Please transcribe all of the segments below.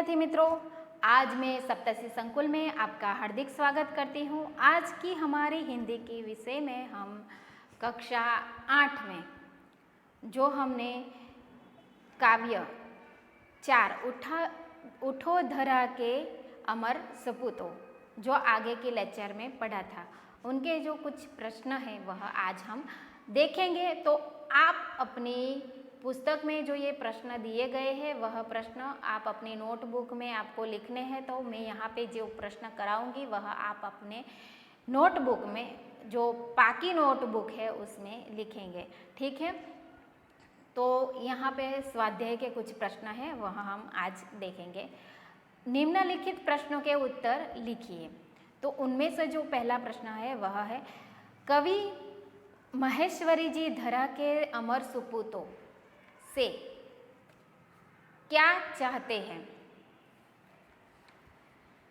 विद्यार्थी मित्रों, आज मैं सप्तशी संकुल में आपका हार्दिक स्वागत करती हूँ। आज की हमारी हिंदी के विषय में हम कक्षा 8 में जो हमने काव्य 4 उठो धरा के अमर सपूतों जो आगे के लेक्चर में पढ़ा था, उनके जो कुछ प्रश्न हैं वह आज हम देखेंगे। तो आप अपनी पुस्तक में जो ये प्रश्न दिए गए हैं वह प्रश्न आप अपनी नोटबुक में आपको लिखने हैं। तो मैं यहाँ पे जो प्रश्न कराऊंगी वह आप अपने नोटबुक में, जो पाकी नोटबुक है उसमें लिखेंगे, ठीक है। तो यहाँ पे स्वाध्याय के कुछ प्रश्न हैं वह हम आज देखेंगे। निम्नलिखित प्रश्नों के उत्तर लिखिए। तो उनमें से जो पहला प्रश्न है वह है, कवि महेश्वरी जी धरा के अमर सपूतों से क्या चाहते हैं?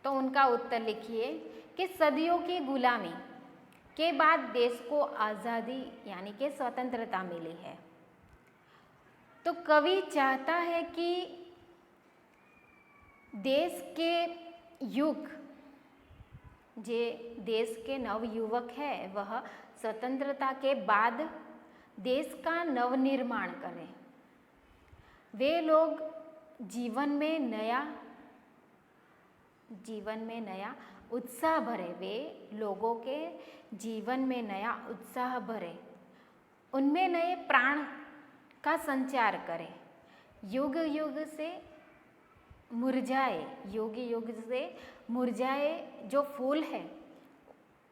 तो उनका उत्तर लिखिए कि सदियों की गुलामी के बाद देश को आज़ादी यानी कि स्वतंत्रता मिली है। तो कवि चाहता है कि देश के युग, जे देश के नवयुवक है वह स्वतंत्रता के बाद देश का नवनिर्माण करें। वे लोग जीवन में नया उत्साह भरे, वे लोगों के जीवन में नया उत्साह भरे, उनमें नए प्राण का संचार करें। युग युग से मुरझाए जो फूल है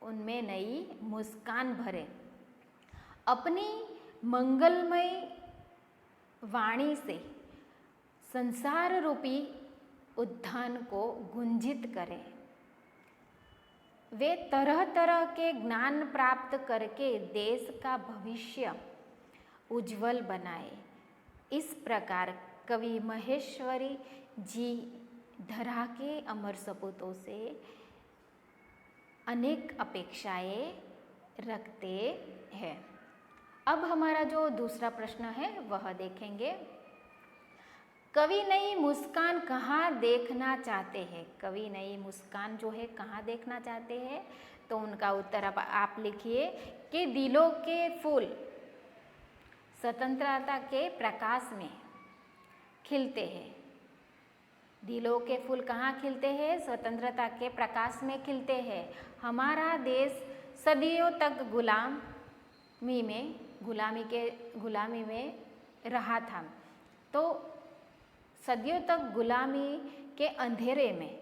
उनमें नई मुस्कान भरे, अपनी मंगलमय वाणी से संसार रूपी उद्यान को गुंजित करें। वे तरह तरह के ज्ञान प्राप्त करके देश का भविष्य उज्जवल बनाए। इस प्रकार कवि महेश्वरी जी धरा के अमर सपूतों से अनेक अपेक्षाएं रखते हैं। अब हमारा जो दूसरा प्रश्न है वह देखेंगे। कवि नई मुस्कान कहाँ देखना चाहते हैं? कवि नई मुस्कान जो है कहाँ देखना चाहते हैं? तो उनका उत्तर अब आप लिखिए कि दिलों के फूल स्वतंत्रता के प्रकाश में खिलते हैं। दिलों के फूल कहाँ खिलते हैं? स्वतंत्रता के प्रकाश में खिलते हैं। हमारा देश सदियों तक गुलामी में रहा था। तो सदियों तक गुलामी के अंधेरे में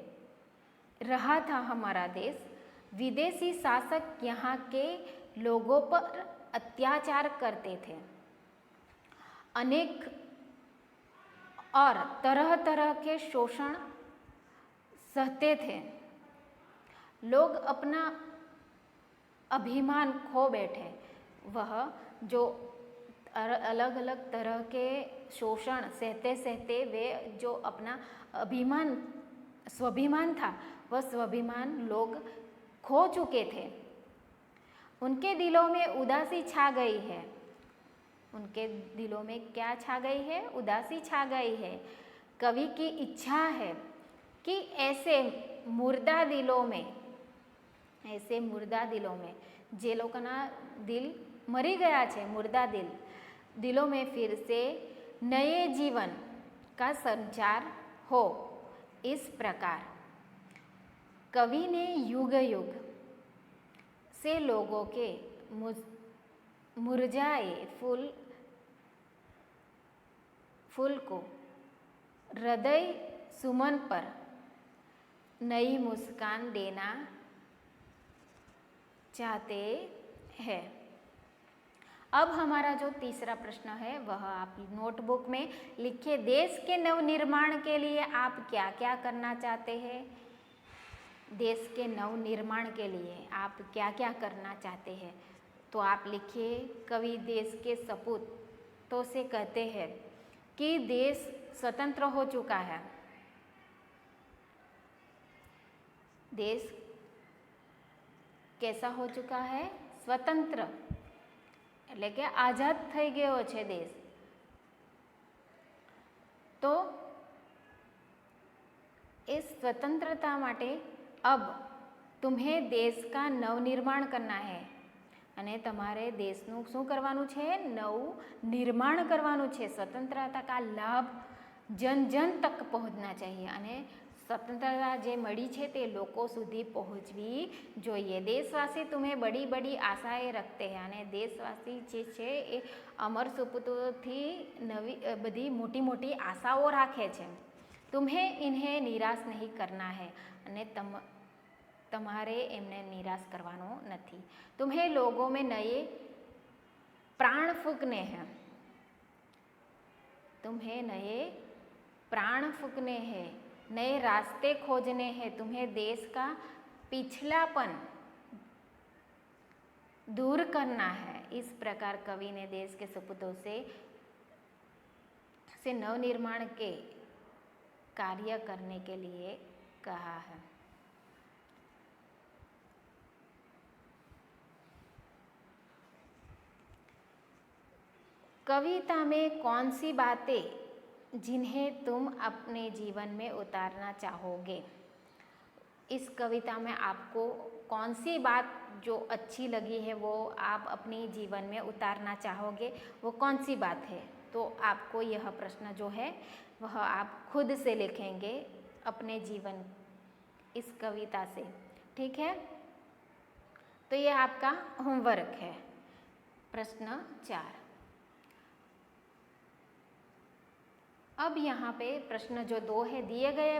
रहा था हमारा देश। विदेशी शासक यहाँ के लोगों पर अत्याचार करते थे, अनेक और तरह तरह के शोषण सहते थे। लोग अपना अभिमान खो बैठे। वह जो अलग अलग तरह के शोषण सहते सहते वे जो अपना स्वाभिमान था वह स्वाभिमान लोग खो चुके थे। उनके दिलों में उदासी छा गई है। उनके दिलों में क्या छा गई है? उदासी छा गई है। कवि की इच्छा है कि ऐसे मुर्दा दिलों में जे लोगोना दिल मरी गया है, मुर्दा दिलों में फिर से नए जीवन का संचार हो। इस प्रकार कवि ने युग युग से लोगों के मुरझाए फूल को हृदय सुमन पर नई मुस्कान देना चाहते हैं। अब हमारा जो तीसरा प्रश्न है वह आप नोटबुक में लिखिए। देश के नवनिर्माण के लिए आप क्या क्या करना चाहते हैं? देश के नवनिर्माण के लिए आप क्या क्या करना चाहते हैं? तो आप लिखिए, कवि देश के सपूतों से कहते हैं कि देश स्वतंत्र हो चुका है। देश कैसा हो चुका है? स्वतंत्र, એટલે કે આઝાદ થઈ ગયો છે દેશ। તો इस स्वतंत्रता માટે अब तुम्हें देश का नवनिर्माण करना है અને તમારે દેશનું શું કરવાનું છે? નવું નિર્માણ કરવાનું છે. स्वतंत्रता का लाभ जन जन तक पहुँचना चाहिए અને स्वतंत्रता જે મળી છે તે લોકો સુધી પહોંચવી જોઈએ. દેશવાસી तुम्हें बड़ी बड़ी आशाएं रखते हैं અને દેશવાસી જે છે એ અમર સપૂતોથી નવી બધી મોટી મોટી આશાઓ રાખે છે. तुम्हें इन्हें निराश नहीं करना है અને તમારે એમને નિરાશ કરવાનો નથી. तुम्हें लोगों में नए प्राण फूंकने हैं. तुम्हें नए प्राण फूंकने हैं, नए रास्ते खोजने हैं. तुम्हें देश का पिछलापन दूर करना है. इस प्रकार कवि ने देश के सपूतों से नवनिर्माण के कार्य करने के लिए कहा है. कविता में कौन सी बातें जिन्हें तुम अपने जीवन में उतारना चाहोगे? इस कविता में आपको कौन सी बात जो अच्छी लगी है वो आप अपने जीवन में उतारना चाहोगे, वो कौन सी बात है? तो आपको यह प्रश्न जो है वह आप खुद से लिखेंगे अपने जीवन इस कविता से. ठीक है, तो ये आपका होमवर्क है. प्रश्न 4. अब यहाँ पे प्रश्न जो 2 है, दिए गए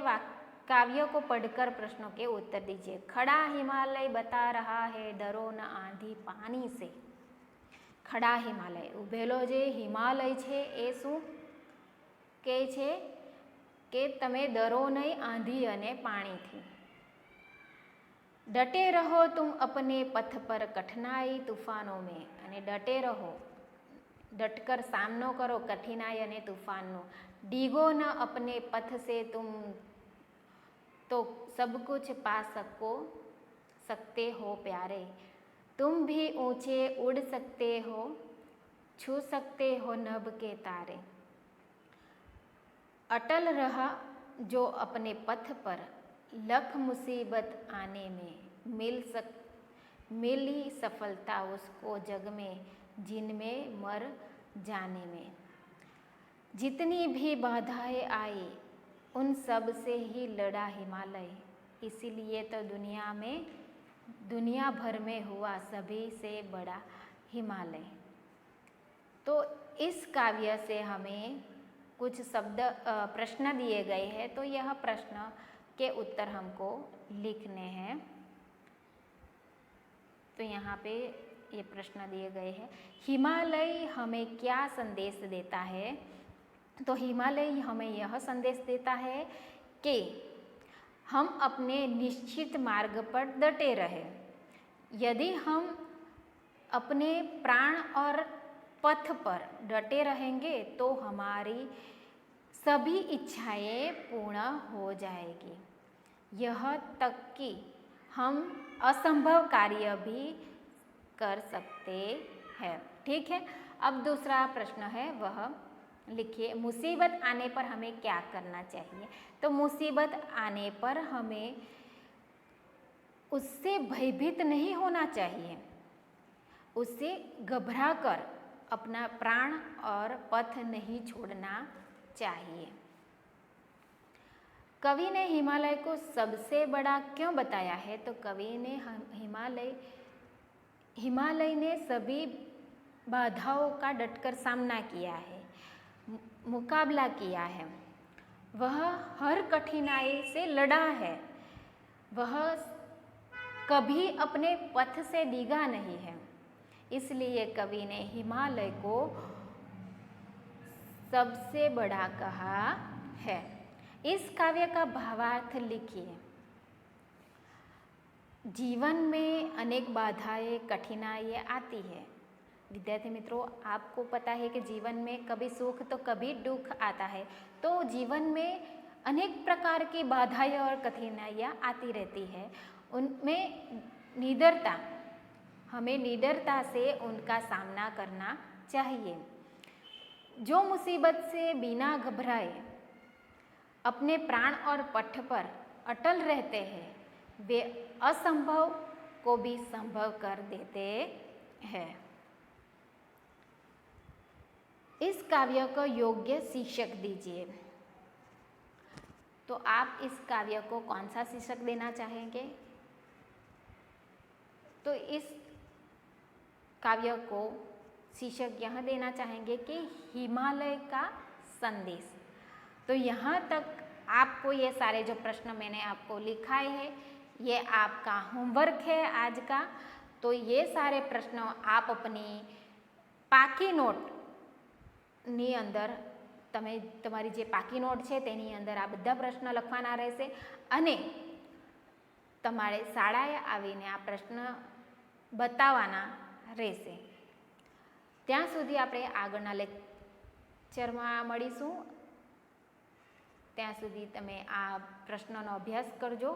काव्य को पढ़कर प्रश्नों के उत्तर दीजिए. खड़ा हिमालय बता रहा है डरो न आंधी पानी से. खड़ा हिमालय, ઉભેલો જે હિમાલય છે એ શું કહે છે કે તમે ડરો નહીં આંધી અને પાણીથી. डटे रहो तुम अपने पथ पर कठिनाई तूफानों में. અને डटे रहो, डटकर सामनो करो कठिनाई અને तूफानનો. डीगो न अपने पथ से तुम तो सब कुछ पा सकते हो प्यारे. तुम भी ऊंचे उड़ सकते हो, छू सकते हो नभ के तारे. अटल रहा जो अपने पथ पर, लख मुसीबत आने में मिली सफलता उसको जग में जिनमें मर जाने में. जितनी भी बाधाएं आई उन सब से ही लड़ा हिमालय. इसीलिए तो दुनिया भर में हुआ सभी से बड़ा हिमालय. तो इस काव्य से हमें कुछ प्रश्न दिए गए हैं, तो यह प्रश्न के उत्तर हमको लिखने हैं. तो यहाँ पे ये प्रश्न दिए गए हैं. हिमालय हमें क्या संदेश देता है? तो हिमालय हमें यह संदेश देता है कि हम अपने निश्चित मार्ग पर डटे रहे. यदि हम अपने प्राण और पथ पर डटे रहेंगे तो हमारी सभी इच्छाएं पूर्ण हो जाएगी, यह तक कि हम असंभव कार्य भी कर सकते हैं. ठीक है, अब दूसरा प्रश्न है वह लिखिए. मुसीबत आने पर हमें क्या करना चाहिए? तो मुसीबत आने पर हमें उससे भयभीत नहीं होना चाहिए, उससे घबराकर अपना प्राण और पथ नहीं छोड़ना चाहिए. कवि ने हिमालय को सबसे बड़ा क्यों बताया है? तो कवि ने हिमालय ने सभी बाधाओं का डटकर सामना किया है, मुकाबला किया है. वह हर कठिनाई से लड़ा है, वह कभी अपने पथ से डिगा नहीं है. इसलिए कवि ने हिमालय को सबसे बड़ा कहा है. इस काव्य का भावार्थ लिखिए. जीवन में अनेक बाधाएं कठिनाइयाँ आती है. विद्यार्थी मित्रों, आपको पता है कि जीवन में कभी सुख तो कभी दुख आता है. तो जीवन में अनेक प्रकार की बाधाएं और कठिनाइयाँ आती रहती है. उनमें हमें निडरता से उनका सामना करना चाहिए. जो मुसीबत से बिना घबराए अपने प्राण और पथ पर अटल रहते हैं, वे असंभव को भी संभव कर देते हैं। इस काव्य को योग्य शीर्षक दीजिए। तो आप इस काव्य को कौन सा शीर्षक देना चाहेंगे? तो इस काव्य को शीर्षक यह देना चाहेंगे कि हिमालय का संदेश। तो यहाँ तक आपको ये सारे जो प्रश्न मैंने आपको लिखाए हैं, ये आपका होमवर्क है आज का। तो ये सारे प्रश्न आप अपनी પાકી નોટની અંદર તમારી જે પાકી નોટ છે તેની અંદર આ બધા પ્રશ્ન લખવાના રહેશે અને તમારે શાળાએ આવીને આ પ્રશ્ન બતાવવાના રહેશે। ત્યાં સુધી આપણે આગળના લેક્ચરમાં મળીશું। ત્યાં સુધી તમે આ પ્રશ્નનો અભ્યાસ કરજો।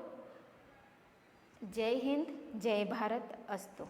જય હિન્દ, જય ભારત, અસ્તુ।